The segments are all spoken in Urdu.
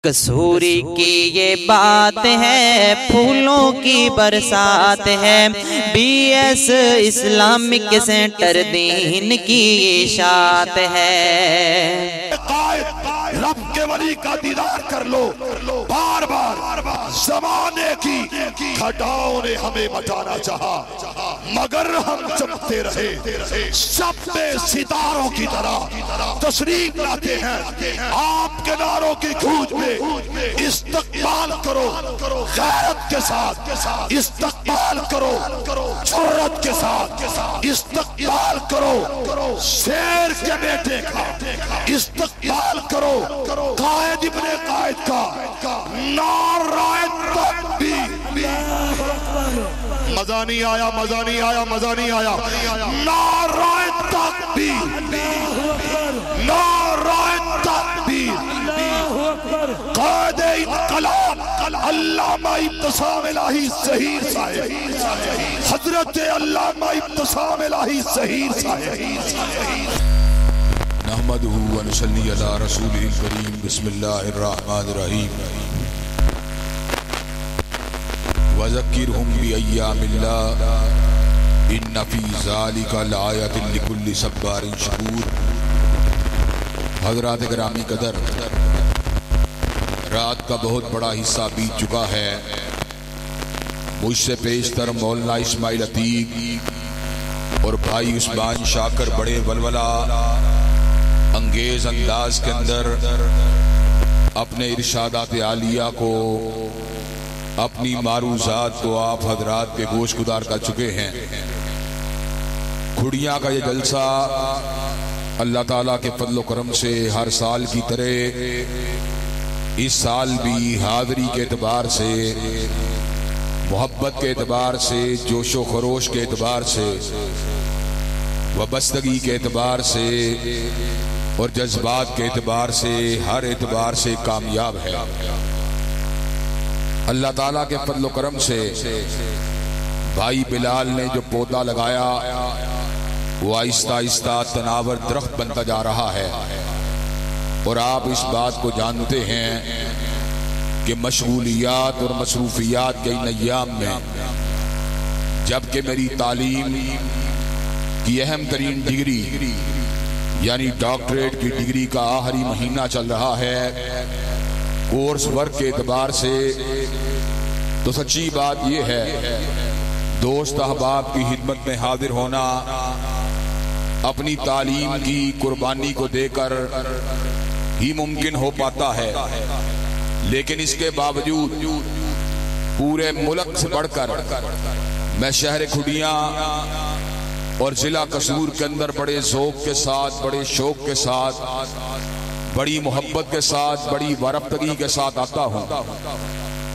کسوری کی یہ بات ہے، پھولوں کی برسات ہے، بی ایس اسلامک سینٹر دین کی اشاعت ہے۔ رب کے ولی کا دیدار کر لو، بار بار زمانے کی گھٹاؤں نے ہمیں مٹانا چاہا مگر ہم چمکتے رہے، سب میں ستاروں کی طرح تشریف لاتے ہیں۔ آپ کے نعروں کی گونج میں استقبال کرو، غیرت کے ساتھ استقبال کرو، جرأت کے ساتھ استقبال کرو، شیر کے بیٹے کا استقبال کرو، قائد ابن قائد کا نعرہ تکبیر۔ مزہ نہیں آیا، مزہ نہیں آیا، مزہ نہیں آیا، نعرہ تکبیر، نعرہ تکبیر۔ قائد انقلاب علامہ ابتسام الہی ظہیر صاحب، حضرت علامہ ابتسام الہی ظہیر صاحب۔ نحمدہ ونصلی علی رسولہ الکریم، بسم اللہ الرحمن الرحیم۔ وذکرہم بایام اللہ ان فی ذالک لآیۃ لکل صبار شکور۔ حضرات گرامی قدر، رات کا بہت بڑا حصہ بیت چکا ہے۔ مجھ سے پیشتر مولانا اسماعیل عتیق اور بھائی عثمان شاکر بڑے ولولہ انگیز انداز کے اندر اپنے ارشادات عالیہ کو، اپنی معروضات کو آپ حضرات کے گوش گدار کر چکے ہیں۔ کھڑیاں کا یہ جلسہ اللہ تعالیٰ کے فضل و کرم سے ہر سال کی طرح اس سال بھی حاضری کے اعتبار سے، محبت کے اعتبار سے، جوش و خروش کے اعتبار سے، وابستگی کے اعتبار سے اور جذبات کے اعتبار سے، ہر اعتبار سے کامیاب ہے۔ اللہ تعالیٰ کے فضل و کرم سے بھائی بلال نے جو پودا لگایا وہ آہستہ آہستہ تناور درخت بنتا جا رہا ہے، اور آپ اس بات کو جانتے ہیں کہ مشغولیات اور مصروفیات کے ان ایام میں جبکہ میری تعلیم کی اہم ترین ڈگری یعنی ڈاکٹریٹ کی ڈگری کا آخری مہینہ چل رہا ہے، کورس ورک کے اعتبار سے تو سچی بات یہ ہے دوست احباب کی خدمت میں حاضر ہونا اپنی تعلیم کی قربانی کو دے کر ہی ممکن ہو پاتا ہے، لیکن اس کے باوجود پورے ملک سے بڑھ کر میں شہر کھڑیاں اور ضلع قصور کے اندر بڑے ذوق کے ساتھ، بڑے شوق کے ساتھ، بڑی محبت کے ساتھ، بڑی وارفتگی کے ساتھ آتا ہوں،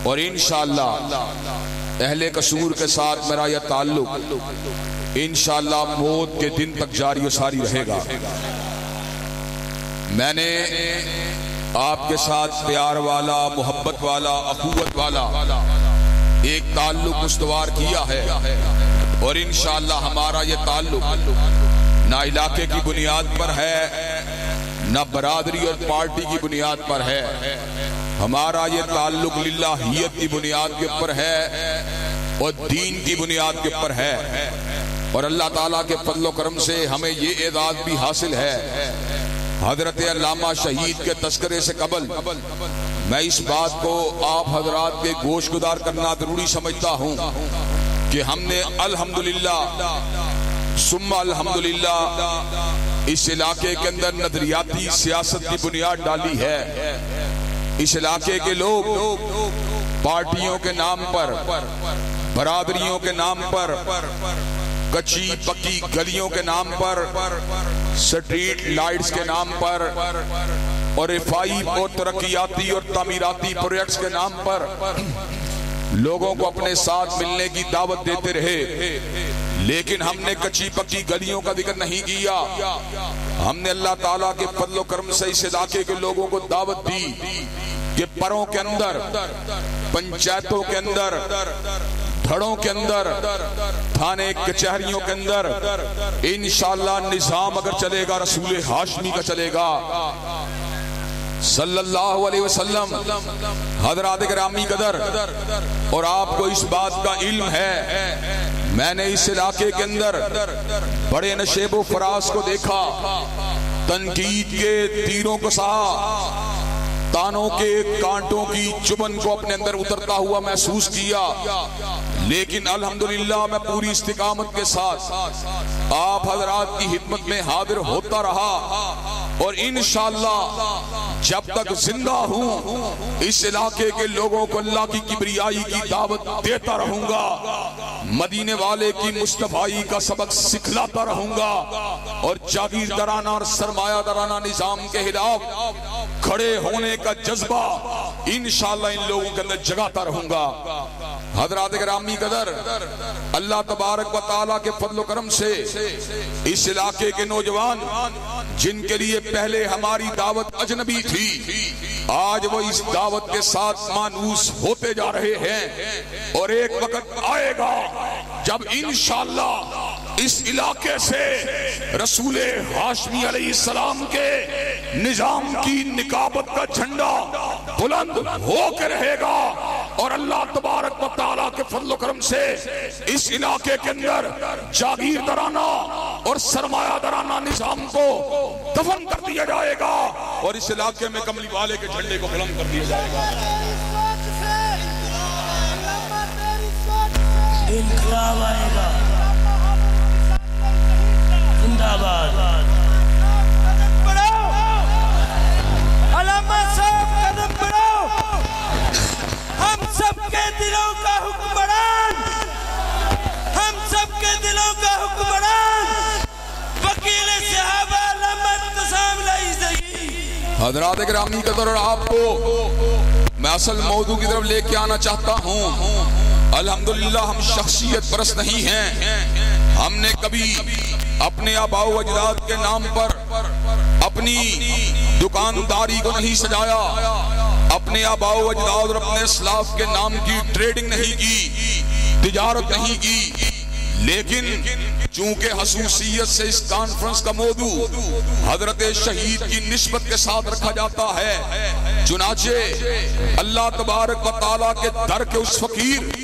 اور انشاءاللہ اہل قصور کے ساتھ میرا یہ تعلق انشاءاللہ موت کے دن تک جاری و ساری رہے گا۔ میں نے آپ کے ساتھ پیار والا، محبت والا، اخوت والا ایک تعلق استوار کیا ہے، اور انشاءاللہ ہمارا یہ تعلق نہ علاقے کی بنیاد پر ہے، نہ برادری اور پارٹی کی بنیاد پر ہے، ہمارا یہ تعلق للہیت کی بنیاد کے اوپر ہے اور دین کی بنیاد کے اوپر ہے، اور اللہ تعالیٰ کے فضل و کرم سے ہمیں یہ اعزاز بھی حاصل ہے۔ حضرت علامہ شہید کے تذکرے سے قبل میں اس بات کو آپ حضرات کے گوش گدار کرنا ضروری سمجھتا ہوں کہ ہم نے الحمدللہ ثم الحمدللہ اس علاقے کے اندر نظریاتی سیاست کی بنیاد ڈالی ہے۔ اس علاقے کے لوگ پارٹیوں کے نام پر، برادریوں کے نام پر، کچی پکی گلیوں کے نام پر، سٹریٹ لائٹس کے نام پر اور رفائی اور ترقیاتی اور تعمیراتی پروجیکٹس کے نام پر لوگوں کو اپنے ساتھ ملنے کی دعوت دیتے رہے، لیکن ہم نے کچی پکی گلیوں کا ذکر نہیں کیا۔ ہم نے اللہ تعالیٰ کے فضل و کرم سے اس علاقے کے لوگوں کو دعوت دی کہ پروں کے اندر، پنچایتوں کے اندر، دھڑوں کے اندر، تھانے کچہریوں کے اندر انشاءاللہ نظام اگر چلے گا رسول ہاشمی کا چلے گا، صلی اللہ علیہ وسلم. حضرات گرامی قدر، اور آپ کو اس بات کا علم ہے، میں نے اس علاقے کے اندر بڑے نشیب و فراز کو دیکھا، تنقید کے تیروں کو سہا، تانوں کے کانٹوں کی چبن کو اپنے اندر اترتا ہوا محسوس کیا، لیکن الحمدللہ میں پوری استقامت کے ساتھ آپ حضرات کی خدمت میں حاضر ہوتا رہا، اور انشاءاللہ جب تک زندہ ہوں اس علاقے کے لوگوں کو اللہ کی کبریائی کی دعوت دیتا رہوں گا، مدینے والے کی مصطفائی کا سبق سکھلاتا رہوں گا، اور جاگیردارانہ اور سرمایہ دارانہ نظام کے خلاف کھڑے ہونے کا جذبہ انشاءاللہ ان لوگوں کے اندر جگاتا رہوں گا. حضرات گرامی قدر، اللہ تبارک و تعالیٰ کے فضل و کرم سے اس علاقے کے نوجوان جن کے لیے پہلے ہماری دعوت اجنبی تھی، آج وہ اس دعوت کے ساتھ مانوس ہوتے جا رہے ہیں، اور ایک وقت آئے گا جب انشاءاللہ اس علاقے سے رسول ہاشمی علیہ السلام کے نظام کی نکابت کا جھنڈا بلند ہو کے رہے گا، اور اللہ تبارک و تعالیٰ کے فضل و کرم سے اس علاقے کے اندر جاگیردارانہ اور سرمایہ دارانہ نظام کو دفن کر دیا جائے گا، اور اس علاقے میں کملی والے کے جھنڈے کو بلند کر دیا جائے گا. انقلاب آئے گا، زندہ باد. علامہ صاحب قدم بڑھاؤ، ہم سب کے دلوں کا حکمران، ہم سب کے دلوں کا حکمران وکیل صحابہ علامہ ابتسام العیزی. حضرات گرامی قدر، اور آپ کو میں اصل موضوع کی طرف لے کے آنا چاہتا ہوں. الحمدللہ ہم شخصیت پرست نہیں ہیں، ہم نے کبھی اپنے آباء و اجداد کے نام پر اپنی دکانداری کو نہیں سجایا، اپنے آباء و اجداد اور اپنے اسلاف کے نام کی ٹریڈنگ نہیں کی، تجارت نہیں کی، لیکن چونکہ خصوصیت سے اس کانفرنس کا موضوع حضرت شہید کی نسبت کے ساتھ رکھا جاتا ہے، چنانچہ اللہ تبارک و تعالیٰ کے در کے اس فقیر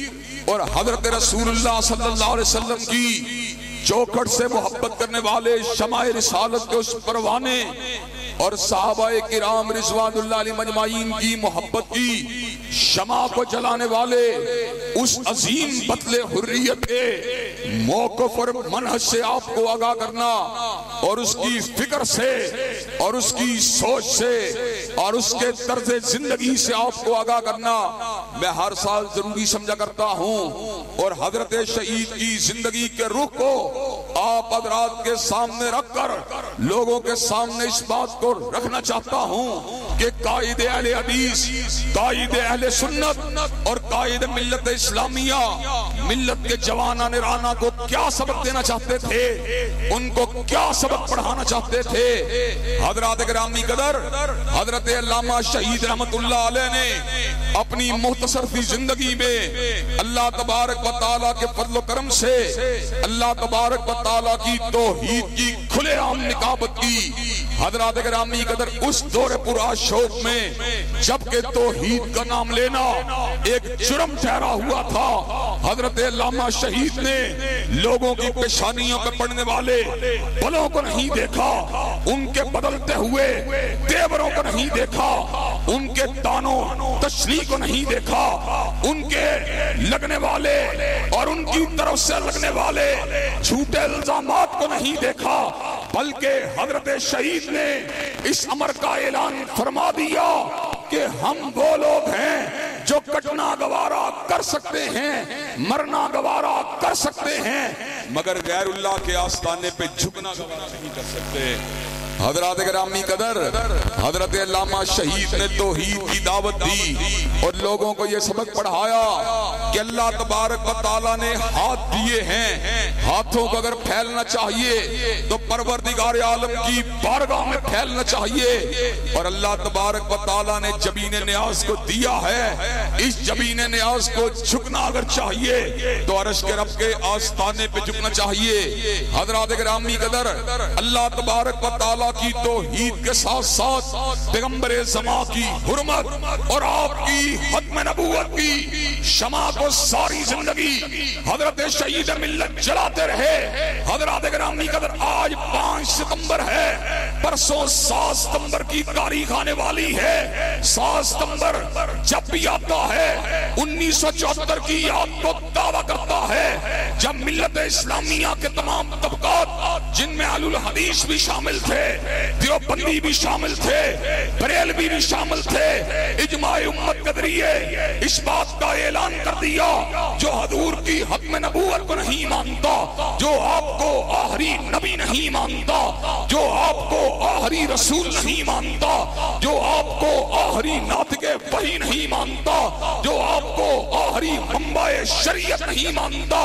اور حضرت رسول اللہ صلی اللہ علیہ وسلم کی چوکھٹ سے محبت کرنے والے شمع رسالت کے اس پروانے اور صحابہ کرام رضوان اللہ علیہ مجمعین کی محبت کی شمع کو جلانے والے اس عظیم بطل حریت کے موقف اور منہج سے آپ کو آگاہ کرنا، اور اس کی فکر سے اور اس کی سوچ سے اور اس کے طرز زندگی سے آپ کو آگاہ کرنا میں ہر سال ضروری سمجھا کرتا ہوں، اور حضرت شہید کی زندگی کے رخ کو آپ حضرات کے سامنے رکھ کر لوگوں کے سامنے اس بات کو رکھنا چاہتا ہوں کہ قائد اہل حدیث، قائد اہل سنت اور قائد ملت اسلامیہ ملت کے جوانان رانا کو کیا سبق دینا چاہتے تھے، ان کو کیا سبق پڑھانا چاہتے تھے. حضرات گرامی قدر، حضرت علامہ شہید رحمت اللہ علیہ نے اپنی مختصر سی زندگی میں اللہ تبارک و تعالیٰ کے فضل و کرم سے اللہ تبارک و تعالیٰ کی توحید کی کھلے عام نکابت کی. حضرات گرامی قدر، اس دور پرا شوق میں جبکہ توحید کا نام لینا ایک جرم ٹھہرا ہوا تھا، حضرت علامہ شہید نے لوگوں کی پیشانیوں پہ پڑنے والے بلوں کو نہیں دیکھا، ان کے بدلتے ہوئے تیوروں کو نہیں دیکھا، ان کے تانوں تشریح کو نہیں دیکھا، ان کے لگنے والے اور ان کی طرف سے لگنے والے جھوٹے الزامات کو نہیں دیکھا، بلکہ حضرت شہید نے اس امر کا اعلان فرما دیا کہ ہم وہ لوگ ہیں جو کٹنا گوارا کر سکتے ہیں، مرنا گوارا کر سکتے ہیں، مگر غیر اللہ کے آستانے پہ جھکنا گوارا نہیں کر سکتے. حضرات گرامی قدر، حضرت علامہ شہید نے توحید کی دعوت دی اور لوگوں کو یہ سبق پڑھایا کہ اللہ تبارک و تعالیٰ نے ہاتھ دیے ہیں، ہاتھوں کو اگر پھیلنا چاہیے تو پروردگار عالم کی بارگاہ میں پھیلنا چاہیے، اور اللہ تبارک و تعالیٰ نے جبین نیاز کو دیا ہے، اس جبین نیاز کو جھکنا اگر چاہیے تو عرش کے رب کے آستانے پہ جھکنا چاہیے۔ حضرات گرامی قدر، اللہ تبارک و تعالیٰ کی توحید کے ساتھ ساتھ پیغمبر زمان کی حرمت اور آپ کی ختم نبوت کی شمع کو ساری زندگی حضرت شہید ملت جلاتے رہے۔ حضرات گرامی قدر، آج 5 ستمبر ہے، پرسوں 7 ستمبر کی تاریخ آنے والی ہے۔ 7 ستمبر جب بھی آتا ہے 1974 کی یاد کو دعویٰ کرتا ہے، جب ملت اسلامیہ کے تمام طبقات، جن میں اہل الحدیث بھی شامل تھے، دیوبندی بھی شامل تھے، بریلوی بھی شامل تھے، اجماع امت کے ذریعے اس بات کا اعلان کر دیا، جو حضور کی ختم نبوت کو نہیں مانتا، جو آپ کو آخری نبی نہیں مانتا، جو آپ کو آخری رسول نہیں مانتا، جو آپ کو آخری ناطق وحی نہیں مانتا، جو آپ کو آخری منبع شریعت نہیں مانتا،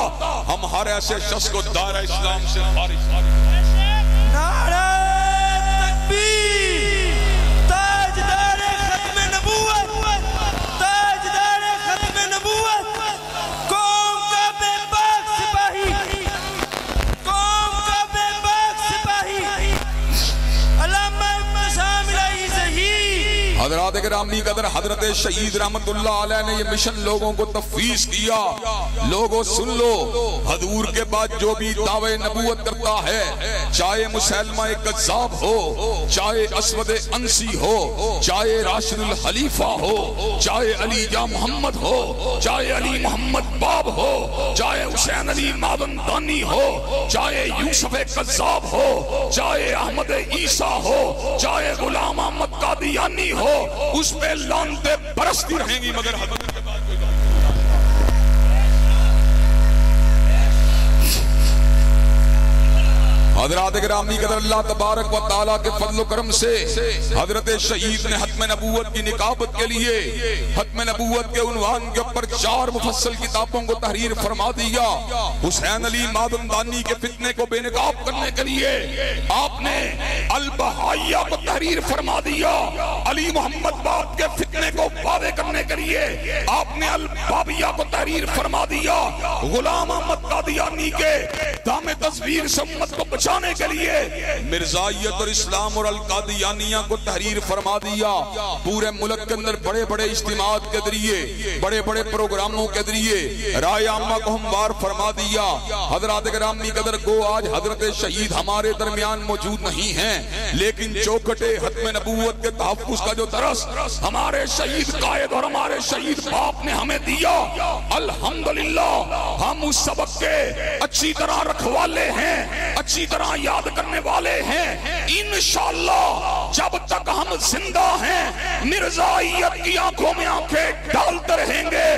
ہم ہر ایسے شخص کو دائرہ اسلام سے خارج۔ نعرہ تکبیر، تاجدار ختم نبوت، تاجدار ختم نبوت، قوم کا بے باک سپاہی، قوم کا بے باک سپاہی، علامہ ابن شامل زہی۔ حضرات گرامی قدر، حضرت شہید رحمت اللہ علیہ نے یہ مشن لوگوں کو تفویض کیا۔ لوگوں سن لو، حضور کے بعد جو بھی دعوے نبوت کرتا ہے، چاہے مسلمہ کذاب ہو، چاہے اسود انسی ہو، چاہے راشد الخلیفہ ہو، چاہے علی یا محمد ہو، چاہے علی محمد باب ہو، چاہے حسین علی مادن دانی ہو، چاہے یوسف کذاب ہو، چاہے احمد عیسیٰ ہو، چاہے غلام احمد قادیانی ہو، اس پہ لعنتیں برستی رہیں گی، مگر حضرت کے بعد کوئی بات نہیں۔ حضرات گرامی قدر، اللہ تبارک و تعالیٰ کے فضل و کرم سے حضرت شہید نے ختم نبوت کی نکابت کے لیے ختم نبوت کے عنوان کے اوپر 4 مفصل کتابوں کو تحریر فرما دیا۔ حسین علی مادن دانی کے فتنے کو بے نقاب کرنے کے لیے آپ نے البہائیہ کو تحریر فرما دیا۔ علی محمد باب کے فتنے کو واضح کرنے کے لیے آپ نے البابیہ کو تحریر فرما دیا۔ غلام احمد قادیانی کے دام تصویر سے امت کو بچانے کے لیے مرزائیت اور اسلام اور القادیانیہ کو تحریر فرما دیا۔ پورے ملک کے اندر بڑے بڑے اجتماعات کے ذریعے، بڑے بڑے پروگراموں کے ذریعے رائے عامہ کو ہموار فرما دیا۔ حضرات گرامی قدر، گو آج حضرت شہید ہمارے درمیان موجود نہیں ہیں، لیکن چوکھٹے ختم نبوت کے تحفظ کا جو درس ہمارے شہید قائد اور ہمارے شہید باپ نے ہمیں دیا، الحمدللہ ہم اس سبق کے اچھی طرح رکھوالے ہیں، اچھی طرح یاد کرنے والے ہیں۔ انشاءاللہ جب تک ہم زندہ ہیں مرزائیت کی آنکھوں میں آنکھیں ڈالتے رہیں گے،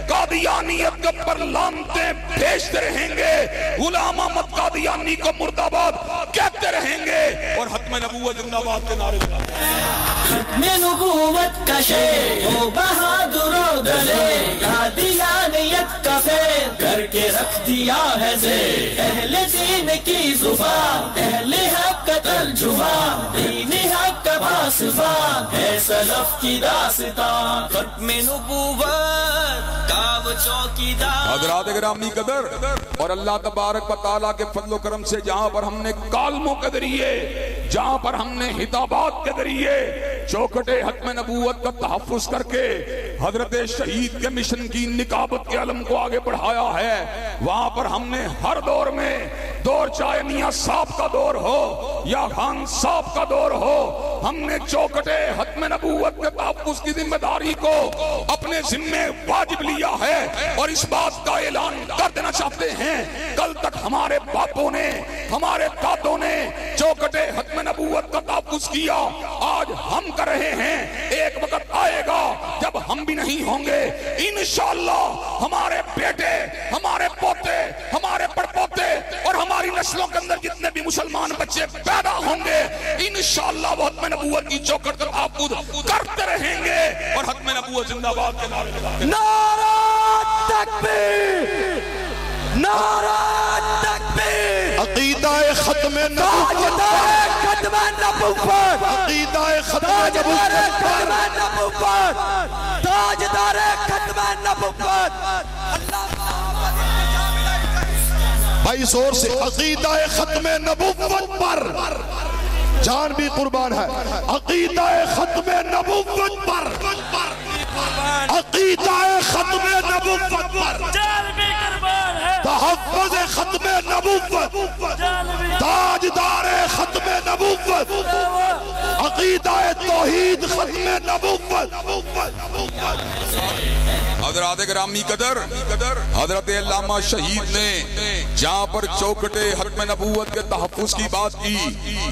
قادیانیت کے پر لعنتیں بھیجتے رہیں گے، غلام احمد قادیانی کو مرد آباد کہتے رہیں گے، اور ختم نبوت زندہ باد کے نعرے لگاتے ہیں۔ ختم نبوت کا شیر ہو بہادر و دلیر، قادیانیت کا فیر کر کے رکھ دیا ہے زیر، اہل دین کی زبان، اہل حق کا ترجمان، دین حق کا پاسبان ہے سلف کی داستان، ختم نبوت کا وہ چوکیدار۔ حضرات گرامی قدر، اور اللہ تبارک و تعالیٰ کے فضل و کرم سے جہاں پر ہم نے کالموں کے ذریعے، جہاں پر ہم نے خطابات کے ذریعے چوکھٹے ختم نبوت کا تحفظ کر کے حضرت شہید کے مشن کی نکابت کے علم کو آگے بڑھایا ہے، وہاں پر ہم نے ہر دور میں، دور چاہے میاں صاحب کا دور ہو یا خان صاحب کا دور ہو، ہم نے چوکھٹے ختم نبوت کے تحفظ کی ذمہ داری کو اپنے ذمے واجب لیا ہے، اور اس بات کا اعلان کر دینا چاہتے ہیں، کل تک ہمارے باپوں نے، ہمارے دادوں نے چوکھٹے ختم نبوت کا تحفظ کیا، آج ہم کر رہے ہیں۔ ایک وقت آئے گا جب ہم بھی نہیں ہوں گے، انشاءاللہ ہمارے بیٹے، ہمارے پوتے، ہمارے پڑپوتے اور ہماری نسلوں کے اندر جتنے بھی مسلمان بچے پیدا ہوں گے، انشاءاللہ وہ ختم نبوت کی چوکھٹ کا تحفظ کرتے رہیں گے، اور ختم نبوت زندہ باد کے نعرے لگاتے ہیں۔ نعرہ تکبیر، نعرہ تکبیر۔ عقیدہ ختم نبوت، ختم نبوت، عقیدہ ختم نبوت، تاجدار ختم نبوت. بھائی زور سے، عقیدہ ختم نبوت پر جان بھی قربان ہے. عقیدہ ختم نبوت پر، عقیدہ ختم نبوت پر، جان بھی قربان ہے. تحفظ ختم نبوت، تاجدار ختم نبوت، عقیدہ توحید ختم نبوت. حضرات گرامی قدر، حضرت علامہ شہید نے جہاں پر چوکٹے ختم نبوت کے تحفظ کی بات کی،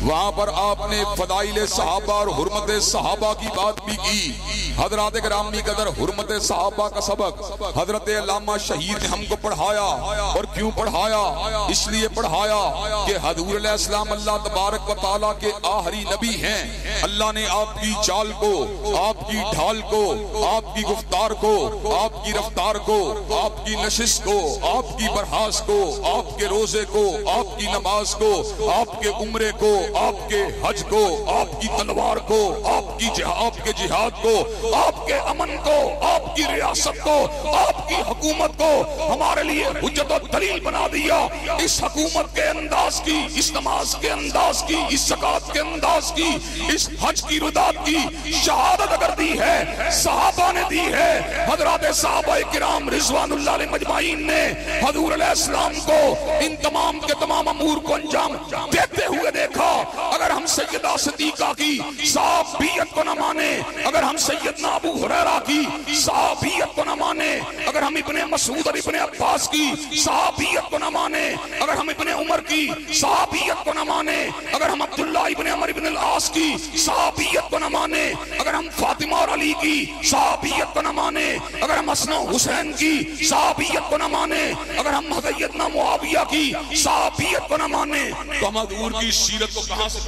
وہاں پر آپ نے فضائل صحابہ اور حرمت صحابہ کی بات بھی کی. حضرات گرامی قدر، حرمت صحابہ کا سبق حضرت علامہ شہید نے ہم کو پڑھایا. اور کیوں پڑھایا؟ اس لیے پڑھایا کہ حضور علیہ السلام اللہ تبارک و تعالیٰ کے آخری نبی ہیں. اللہ نے آپ کی چال کو، آپ کی ڈھال کو، آپ کی گفتار کو، آپ کی رفتار کو، آپ کی نشست کو، آپ کی برہاس کو، آپ کے روزے کو، آپ کی نماز کو، آپ کے عمرے کو، آپ کے حج کو، آپ کی تلوار کو، آپ کے جہاد کو، آپ کے امن کو، آپ کی ریاست کو، آپ کی حکومت کو ہمارے لیے حجت و دلیل بنا دیا. اس حکومت کے انداز کی، اس نماز کے انداز کی، اس زکات کے انداز کی، اس حج کی ردات کی شہادت اگر دی ہے صحابہ نے دی ہے. حضرات صحابہ کرام رضوان اللہ علیہ مجمعین نے حضور علیہ السلام کو ان تمام کے تمام امور کو انجام دیتے ہوئے دیکھا. اگر ہم سیدہ صدیقہ کی صحابیت کو نہ مانے، اگر ہم سیدنا ابو ہریرہ کی صحابیت کو نہ مانے، اگر ہم ابن مسعود اور ابن عباس کی صحابیت کو نہ مانے، اگر ہم ابن عمر کی صحابیت کو نہ مانے، اگر ہم عبداللہ ابن عمر ابن العاص کی صحابیت کو نہ مانے، اگر ہم فاطمہ اور علی کی صحابیت کو نہ مانے، اگر ہم حسن و حسین کی صحابیت کو نہ مانے، اگر ہم سیدنا معاویہ کی صحابیت کو نہ مانے، تو ہم حضور کی سیرت کو کہاں سے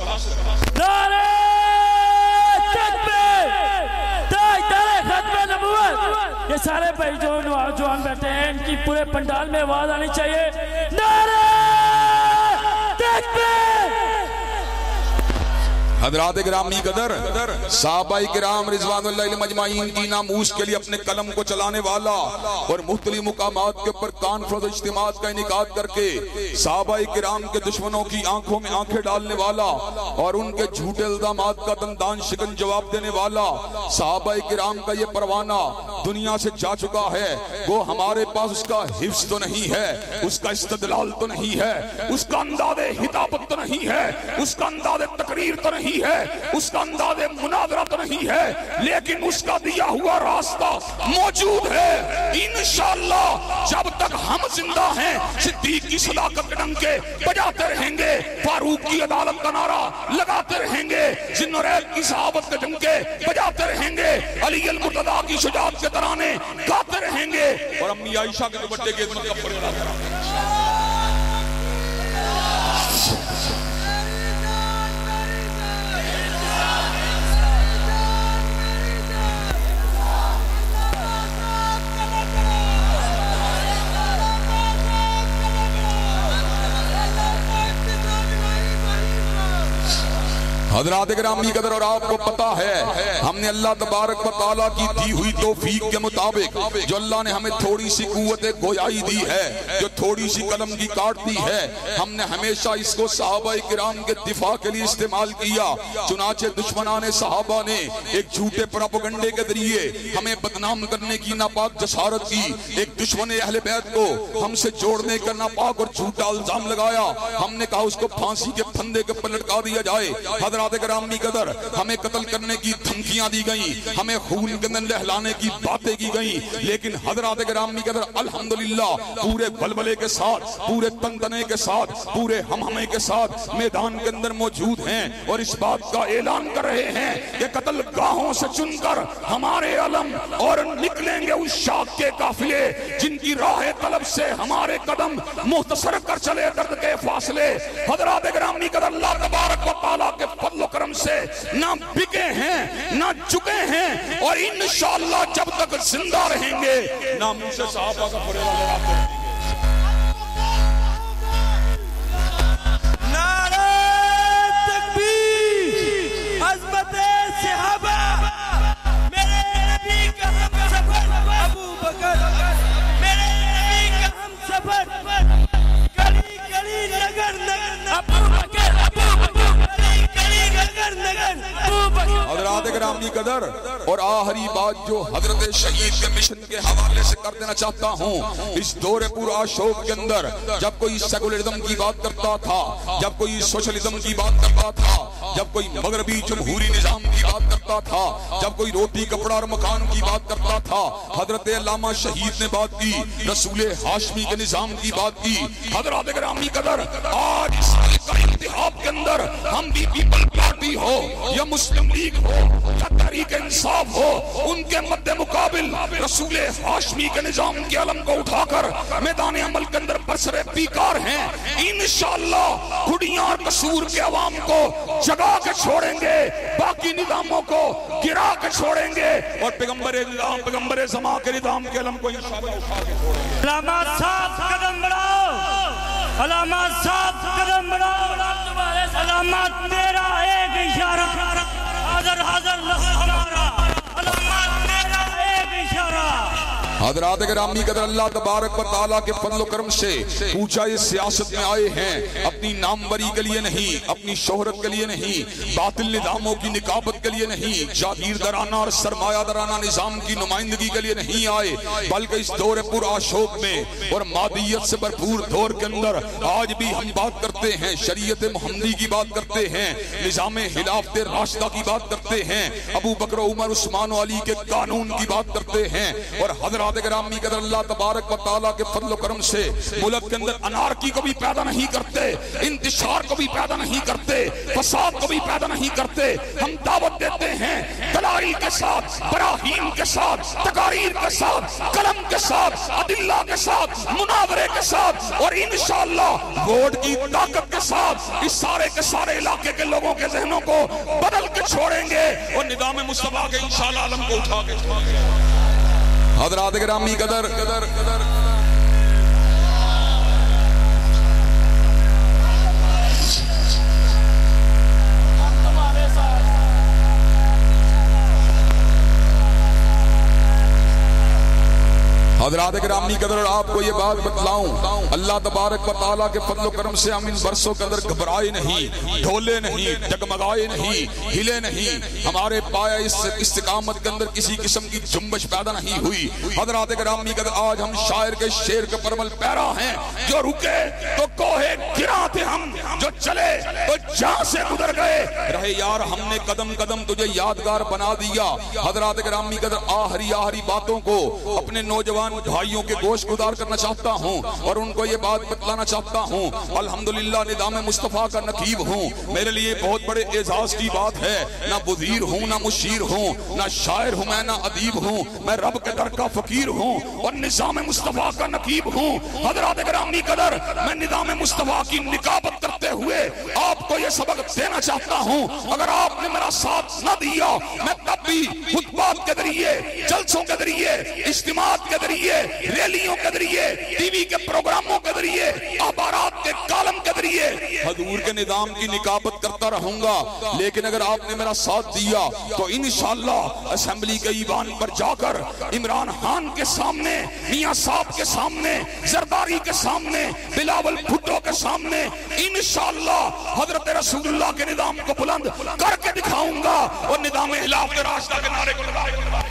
نعرہ تکبیر، تاجدار ختم نبوت. یہ سارے بھائی جو نوجوان بیٹھے ہیں ان کی پورے پنڈال میں آواز آنی چاہیے. نعرہ تکبیر. حضرات گرامی قدر، صحابہ کرام رضوان اللہ علیہ مجمعین کی ناموس کے لیے اپنے قلم کو چلانے والا اور مختلف مقامات کے اوپر کانفرنس اجتماعات کا انعقاد کر کے صحابہ کرام کے دشمنوں کی آنکھوں میں آنکھیں ڈالنے والا اور ان کے جھوٹے الزامات کا دندان شکن جواب دینے والا صحابہ کرام کا یہ پروانہ دنیا سے جا چکا ہے. وہ ہمارے پاس اس کا حفظ تو نہیں ہے، اس کا استدلال تو نہیں ہے، اس کا انداز خطابت تو نہیں ہے، اس کا انداز تقریر تو نہیں ہے، اس کا انداز مناظرہ تو نہیں ہے، لیکن اس کا دیا ہوا راستہ موجود ہے. انشاءاللہ جب تک ہم زندہ ہیں صدیق کی صداقت کے ڈنکے بجاتے رہیں گے، فاروق کی عدالت کا نعرہ لگاتے رہیں گے، ذوالنورین کی صحابت کے ڈنکے بجاتے رہیں گے، علی المرتضیٰ کی شجاعت کے ترانے گاتے رہیں گے، اور امی عائشہ کے دوپٹے کے عظمت کا پڑھنا کریں گے. حضرات گرامی قدر، اور آپ کو پتا ہے ہم نے اللہ تبارک و تعالیٰ کی دی ہوئی توفیق کے مطابق جو اللہ نے ہمیں تھوڑی سی قوت گویائی دی ہے، جو تھوڑی سی قلم کی کاٹ دی ہے، ہم نے ہمیشہ اس کو صحابہ کرام کے دفاع کے لیے استعمال کیا. چنانچہ دشمنان صحابہ نے ایک جھوٹے پروپیگنڈے کے ذریعے ہمیں بدنام کرنے کی ناپاک جسارت کی، ایک دشمن اہل بیت کو ہم سے جوڑنے کا ناپاک اور جھوٹا الزام لگایا. ہم نے کہا اس کو پھانسی کے پھندے کے پر لٹکا دیا جائے. حضرات گرامی قدر، ہمیں قتل کرنے کی دھمکیاں دی گئیں، ہمیں خون گندن لہلانے کی باتیں کی گئیں، لیکن حضرات گرامی قدر الحمدللہ پورے بلبلے کے ساتھ، پورے تنتنے کے ساتھ، پورے ہمہمے کے ساتھ میدان کے اندر موجود ہیں اور اس بات کا اعلان کر رہے ہیں کہ قتل گاہوں سے چن کر ہمارے علم اور نکلیں گے اس شاق کے قافلے جن کی راہ طلب سے ہمارے قدم مختصر کر چلے درد کے فاصلے. حضرات گرامی قدر، اللہ تبارک و تعالیٰ کے فضل و کرم سے نہ بکے ہیں نہ چکے ہیں، اور انشاءاللہ جب تک زندہ رہیں گے ناموس صحابہ کا فریضہ لگاتے رہیں گے. اور آخری بات جو حضرت شہید کے مشن کے حوالے سے کر دینا چاہتا ہوں، اس دور پورا شوق کے اندر جب کوئی سیکولرزم کی بات کرتا تھا، جب کوئی سوشلزم کی بات کرتا تھا، جب کوئی مغربی جمہوری نظام کی بات کرتا تھا، جب کوئی روٹی کپڑا اور مکان کی بات کرتا تھا، حضرت علامہ شہید نے بات کی، رسول ہاشمی کے نظام کی بات کی۔ حضرات گرامی قدر، آج اس اتحاد کے اندر ہم بھی پیپل پارٹی ہو یا مسلم لیگ ہو یا تحریک انصاف ہو، ان کے مد مقابل رسول ہاشمی کے نظام کے علم کو اٹھا کر میدان عمل کے اندر برسر پیکار ہیں۔ انشاءاللہ کھڑیاں اور قصور کے عوام کو جگا کے چھوڑیں گے، باقی نظاموں کو گرا کے چھوڑیں گے، اور پیغمبر زمان کے نظام کے علم کو انشاءاللہ اٹھا کے چھوڑیں گے۔ علامات صاحب قدم بڑھاؤ، علامات صاحب قدم بڑھاؤ، علامات تیرا ایک اشارہ، حاضر حاضر ہمارا، علامات تیرا ایک اشارہ۔ حضرات گرامی قدر، اللہ تبارک و تعالیٰ کے فضل و کرم سے پوچھا یہ سیاست میں آئے ہیں اپنی ناموری کے لیے نہیں، اپنی شہرت کے لیے نہیں، باطل نظاموں کی نکابت کے لیے نہیں، جاگیردارانہ اور سرمایہ دارانہ نظام کی نمائندگی کے لیے نہیں آئے، بلکہ اس دور پر آشوق میں اور مادیت سے بھرپور دور کے اندر آج بھی ہم بات کرتے ہیں، شریعت محمدی کی بات کرتے ہیں، نظام خلافت راشدہ کی بات کرتے ہیں، ابو بکر عمر عثمان و علی کے قانون کی بات کرتے ہیں، اور حضرات گرامی قدر اللہ تبارک و تعالیٰ کے فضل و کرم سے ملک کے اندر انارکی کو بھی پیدا نہیں کرتے، انتشار کو بھی پیدا نہیں کرتے، فساد کو بھی پیدا نہیں کرتے۔ ہم دعوت دیتے ہیں دلائل کے ساتھ، براہین کے ساتھ، تقاریر کے ساتھ، قلم کے ساتھ، ادلہ کے ساتھ، مناظرے کے ساتھ، اور انشاءاللہ ووٹ کی طاقت کے ساتھ اس سارے کے سارے علاقے کے لوگوں کے ذہنوں کو بدل کے چھوڑیں گے، اور نظام مصطفیٰ کے انشاءاللہ علم کو اٹھا کے چھوڑیں گے۔ حضرات گرامی قدر، حضرات گرامی قدر، آپ کو یہ بات بتلاؤں، اللہ تبارک و تعالیٰ کے فضل و کرم سے ہم ان برسوں کے اندر گھبرائے نہیں، ڈھولے نہیں، ڈگمگائے نہیں، ہلے نہیں، ہمارے پایا اس استقامت کے اندر کسی قسم کی جنبش پیدا نہیں ہوئی۔ حضرات گرامی قدر، آج ہم شاعر کے شعر کے پرمل پیرا ہیں، جو رکے تو کوہ گراں تھے ہم، جو چلے تو جہاں سے گزر گئے، رہے یار ہم نے قدم قدم تجھے یادگار بنا دیا۔ حضرات گرامی قدر، آخری باتوں کو اپنے نوجوان بھائیوں کے گوشت گزار کرنا چاہتا ہوں، اور ان کو یہ بات بتلانا چاہتا ہوں، الحمدللہ نظام مصطفیٰ کا نقیب ہوں، میرے لیے بہت بڑے اعزاز کی بات ہے، نہ وزیر ہوں، نہ مشیر ہوں، نہ شاعر ہوں، میں نہ ادیب ہوں، میں رب کے در کا فقیر ہوں، اور نظام مصطفیٰ کا نقیب ہوں۔ حضرات گرامی قدر، میں نظام مصطفیٰ کی نکابت کرتے ہوئے آپ کو یہ سبق دینا چاہتا ہوں، اگر آپ نے میرا ساتھ نہ دیا، میں تب بھی خطبات کے ذریعے، جلسوں کے ذریعے، اجتماعات کے ذریعے، ریلیوں کے ذریعے، ٹی وی کے پروگراموں کے ذریعے، اخبارات کے کالم کے ذریعے حضور کے نظام کی نکابت کرتا رہوں گا، لیکن اگر آپ نے میرا ساتھ دیا تو انشاءاللہ اسمبلی کے ایوان پر جا کر عمران خان کے سامنے، میاں صاحب کے سامنے، زرداری کے سامنے، بلاول بھٹو کے سامنے انشاءاللہ حضرت رسول اللہ کے نظام کو بلند کر کے دکھاؤں گا، اور نظام خلافت راشدہ کے نعرے کو لگاؤں گا۔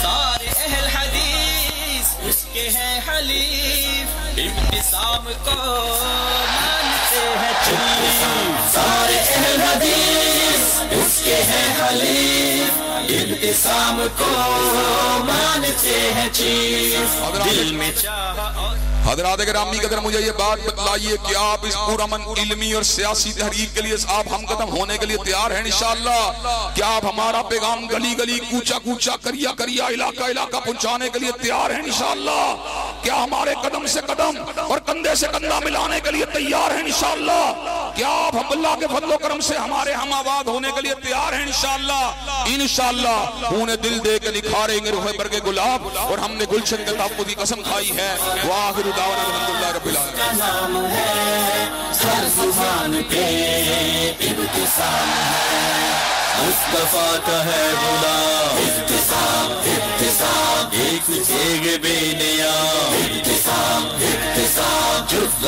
سارے اہل حدیث اس کے ہیں حلیف، ابتسام کو مانتے ہیں چیف، سارے اہل حدیث اس کے ہیں حلیف، ابتسام کو مانتے ہیں چیف، دل میں چاہا اور حضرات گرامی قدر، مجھے یہ بات بتلائیے کہ آپ اس پرامن علمی اور سیاسی تحریک کے لیے آپ ہم قدم ہونے کے لیے تیار ہیں انشاءاللہ؟ کیا آپ ہمارا پیغام گلی گلی، کوچا کوچا، کریا کریا، علاقہ علاقہ پہنچانے کے لیے تیار ہیں انشاءاللہ؟ کیا ہمارے قدم سے قدم اور کندھے سے کندھا ملانے کے لیے تیار ہیں انشاءاللہ؟ کیا آپ اللہ کے فضل و کرم سے ہمارے ہم آباد ہونے کے لیے تیار ہیں انشاءاللہ؟ انشاءاللہ انہیں دل دے کے نکھاریں گے روح برگ گلاب، اور ہم نے گلشن کے تحفظ کی قسم کھائی ہے۔ وآخر دعوانا الحمدللہ رب العالمین۔ کا نام ہے ہر زبان پہ ابتسام ہے، مصطفیٰ کا ہے غلام، ابتسام ابتسام، ایک جیگ بے نیام، ابتسام ابتسام، جو